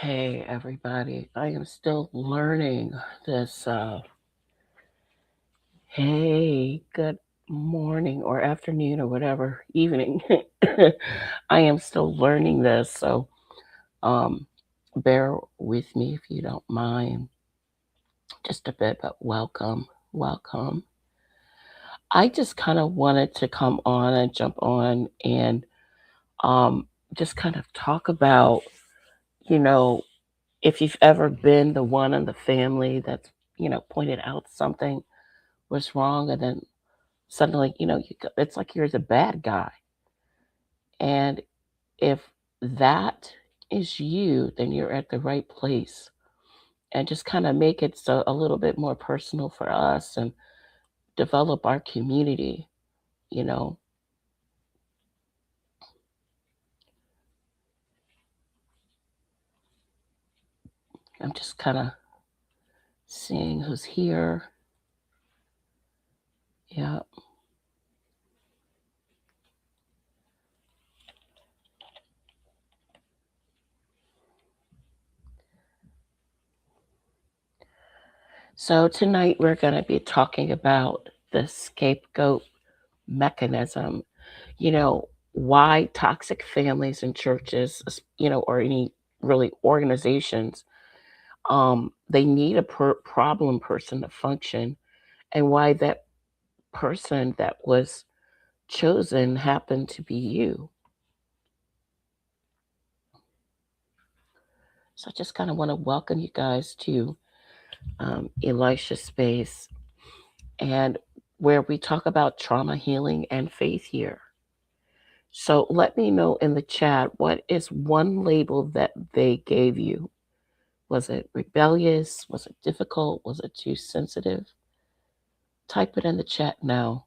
Hey everybody, I am still learning this. Hey, good morning or afternoon or whatever, evening. I am still learning this, so um, bear with me if you don't mind. Just a bit, but welcome, welcome. I just kind of wanted to come on and jump on and um, just kind of talk about, you know, if you've ever been the one in the family that's, pointed out something was wrong, and then suddenly, it's like you're the bad guy. And if that is you, then you're at the right place. And just kind of make it so a little bit more personal for us and develop our community, you know. I'm just kind of seeing who's here. Yeah. So tonight we're going to be talking about the scapegoat mechanism. Why toxic families and churches, or any really organizations, they need a problem person to function, and why that person that was chosen happened to be you. So I just kind of want to welcome you guys to Elisha Space, and where we talk about trauma healing and faith here. So let me know in the chat, what is one label that they gave you? Was it rebellious? Was it difficult? Was it too sensitive? Type it in the chat now.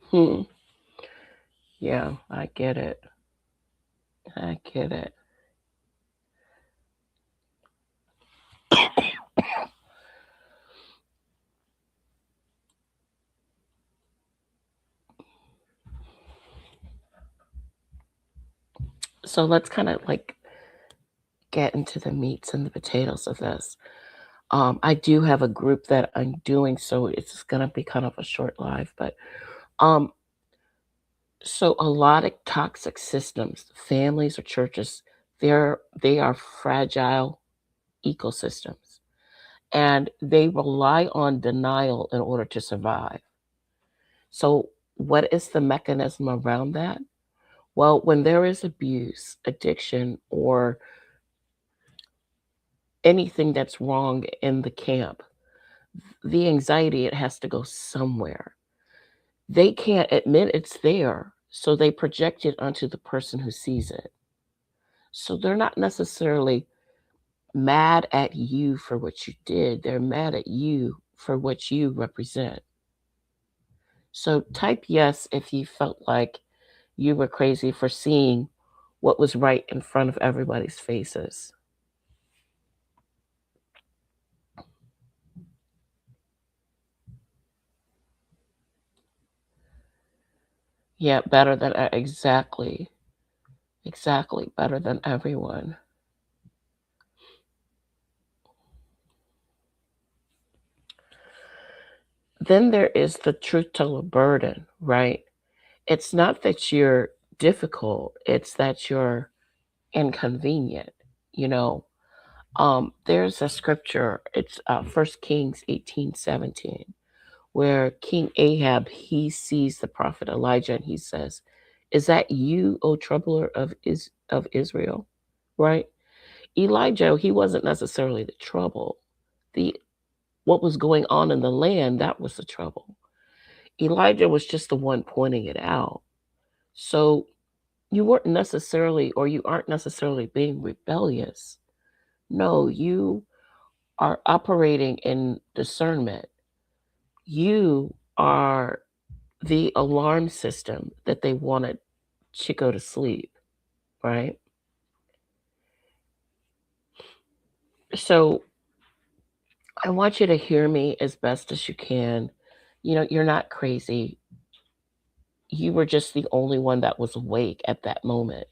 Hmm. Yeah, I get it. I get it. So let's kind of like get into the meats and the potatoes of this. I do have a group that I'm doing, so it's going to be kind of a short live, but um, so a lot of toxic systems, families or churches, they are fragile ecosystems, and they rely on denial in order to survive. So what is the mechanism around that? Well, when there is abuse, addiction, or anything that's wrong in the camp, the anxiety, it has to go somewhere. They can't admit it's there, so they project it onto the person who sees it. So they're not necessarily mad at you for what you did, they're mad at you for what you represent. So type yes if you felt like you were crazy for seeing what was right in front of everybody's faces. Yeah, better than exactly, exactly, better than everyone. Then there is the truth teller burden, right? It's not that you're difficult, it's that you're inconvenient, you know. There's a scripture, it's 1 Kings 18:17, where King Ahab, he sees the prophet Elijah and he says, "Is that you, O troubler of Israel?" Right? Elijah, he wasn't necessarily the trouble. The What was going on in the land, that was the trouble. Elijah was just the one pointing it out. So you weren't necessarily, or you aren't necessarily being rebellious. No, you are operating in discernment. You are the alarm system that they wanted to go to sleep, right? So I want you to hear me as best as you can. You're not crazy. You were just the only one that was awake at that moment.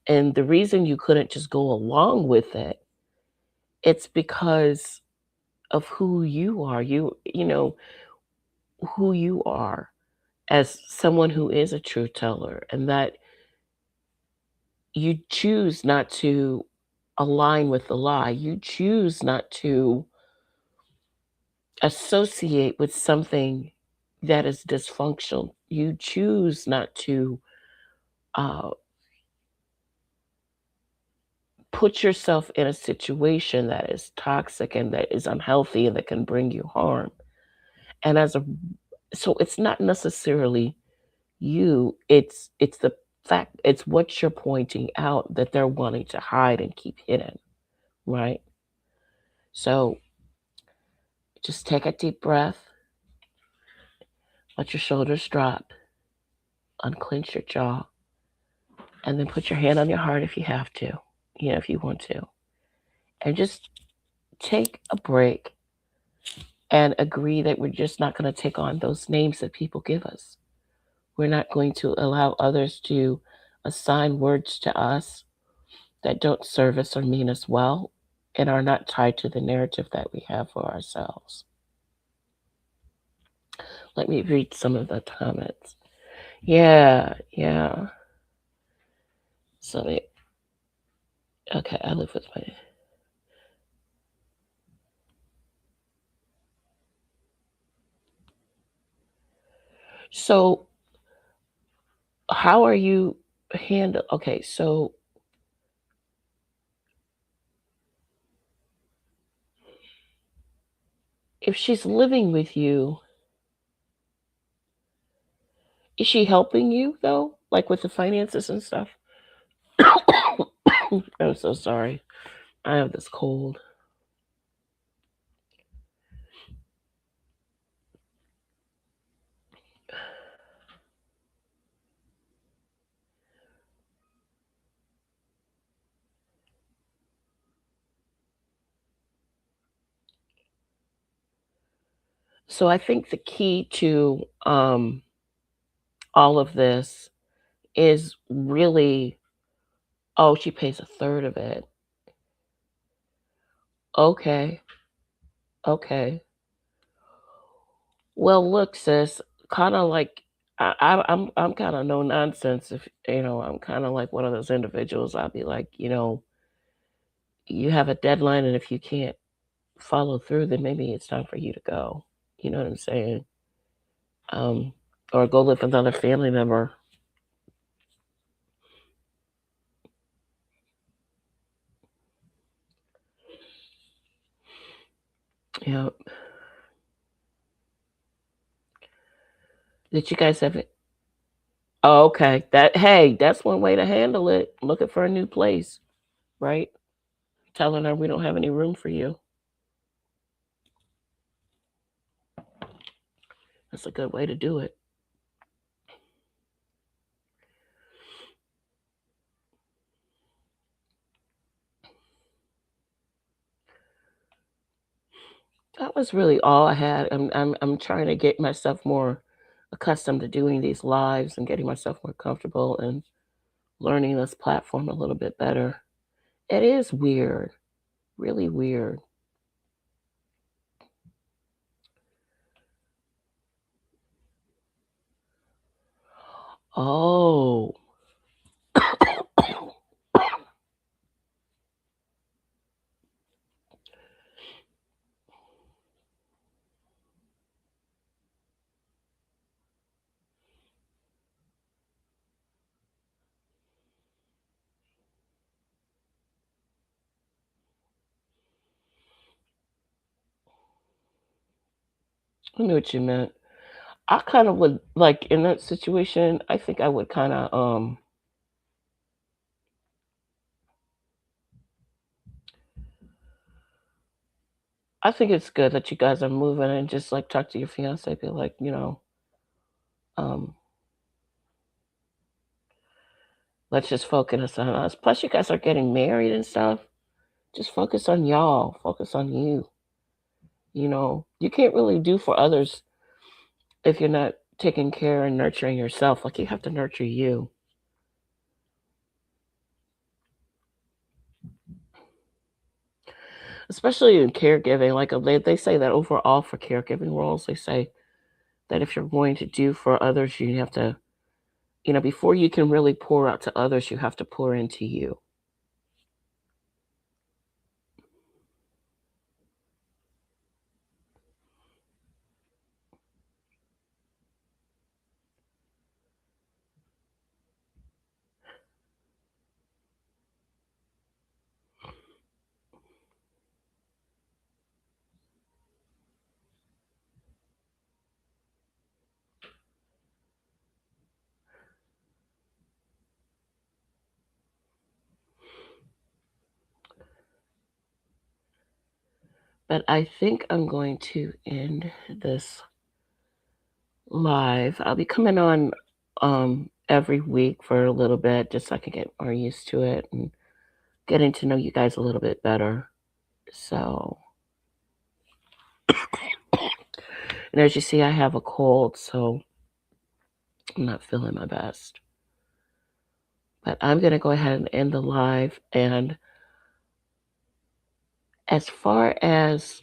And the reason you couldn't just go along with it, it's because of who you are. Who you are as someone who is a truth teller, and that you choose not to align with the lie. You choose not to associate with something that is dysfunctional. You choose not to uh, put yourself in a situation that is toxic and that is unhealthy and that can bring you harm. And so it's not necessarily you. It's the fact. It's what you're pointing out that they're wanting to hide and keep hidden, right? So just take a deep breath, let your shoulders drop, unclench your jaw, and then put your hand on your heart if you have to, if you want to. And just take a break and agree that we're just not going to take on those names that people give us. We're not going to allow others to assign words to us that don't serve us or mean us well and are not tied to the narrative that we have for ourselves. Let me read some of the comments. Yeah, yeah. So, okay, I live with my. So, how are you handle? Okay, so if she's living with you, is she helping you though, like with the finances and stuff? I'm so sorry. I have this cold. So I think the key to all of this is really, oh, she pays a third of it. Okay, okay. Well, look, sis, kind of like I'm kind of no nonsense. If I'm kind of like one of those individuals. I'll be like, you have a deadline, and if you can't follow through, then maybe it's time for you to go. You know what I'm saying? Um, or go live with another family member. Yeah. Did you guys have it? Oh, okay. That's one way to handle it. Looking for a new place, right? Telling her we don't have any room for you. That's a good way to do it. That was really all I had. I'm trying to get myself more accustomed to doing these lives and getting myself more comfortable and learning this platform a little bit better. It is weird, really weird. Oh, I knew what you meant. I kind of would like in that situation. I think I would kind of I think it's good that you guys are moving and just like talk to your fiance, be like, um, let's just focus on us. Plus, you guys are getting married and stuff. Just focus on y'all. Focus on you. You can't really do for others if you're not taking care and nurturing yourself, like you have to nurture you. Especially in caregiving, like they say that overall for caregiving roles, they say that if you're going to do for others, you have to, before you can really pour out to others, you have to pour into you. But I think I'm going to end this live. I'll be coming on every week for a little bit just so I can get more used to it and getting to know you guys a little bit better. So, and as you see, I have a cold, so I'm not feeling my best. But I'm going to go ahead and end the live. And as far as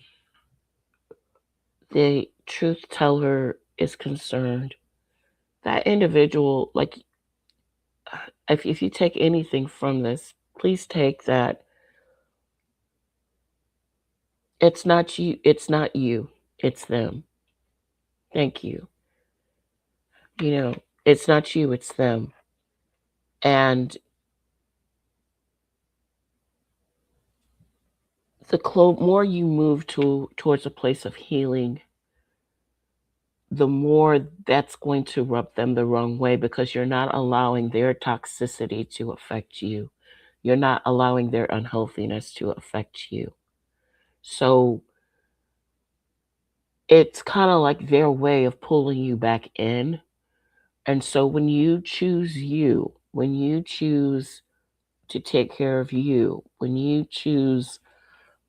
the truth teller is concerned, that individual, like, if you take anything from this, please take that it's not you, it's them. Thank you. It's not you, it's them. And more you move towards a place of healing, the more that's going to rub them the wrong way because you're not allowing their toxicity to affect you. You're not allowing their unhealthiness to affect you. So it's kind of like their way of pulling you back in. And so when you choose to take care of you,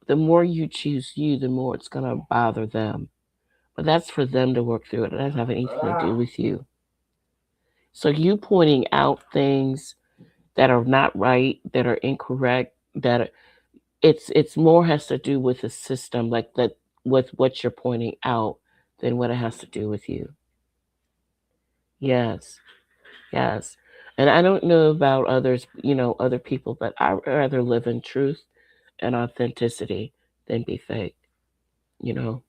the more you choose you, the more it's going to bother them. But that's for them to work through it. It doesn't have anything to do with you. So you pointing out things that are not right, that are incorrect, it's more has to do with the system, like that, with what you're pointing out, than what it has to do with you. Yes, yes. And I don't know about others, other people, but I rather live in truth and authenticity than be fake, you know.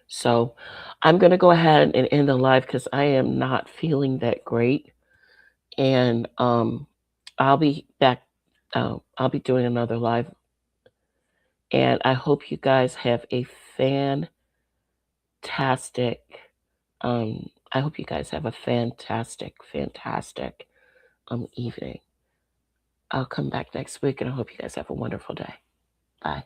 So I'm gonna go ahead and end the live because I am not feeling that great. And I'll be back. I'll be doing another live, and I hope you guys have a fantastic. I hope you guys have a fantastic evening. I'll come back next week, and I hope you guys have a wonderful day. Bye.